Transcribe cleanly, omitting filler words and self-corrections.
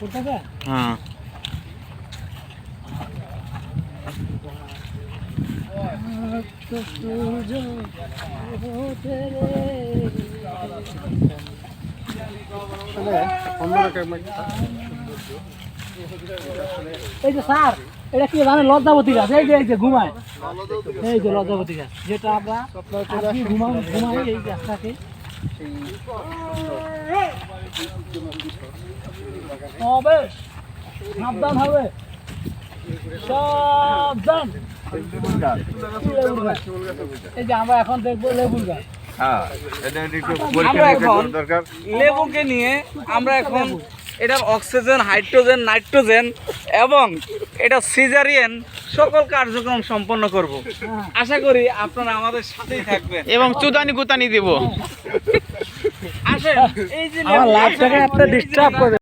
হ্যাঁ এই যে স্যার এটা কি জানেন লজ্জাবতী গাছ এই যে ঘুমায় এই যে লজ্জাবতী গাছ যেটা আমরা ঘুমাই এই গাছটাকে হবে সাবধান হবে সাবধান এই যে আমরা এখন দেখবো লেবুর গাছ লেবুকে নিয়ে আমরা এখন এটার অক্সিজেন হাইড্রোজেন নাইট্রোজেন এবং এটা সিজারিয়ান সকল কার্যক্রম সম্পন্ন করব আশা করি আপনারা আমাদের সাথেই থাকবেন এবং চুদানি গুতানি দিব। আসেন এই যে আমার লাইফটাকে একটা ডিস্টার্ব করে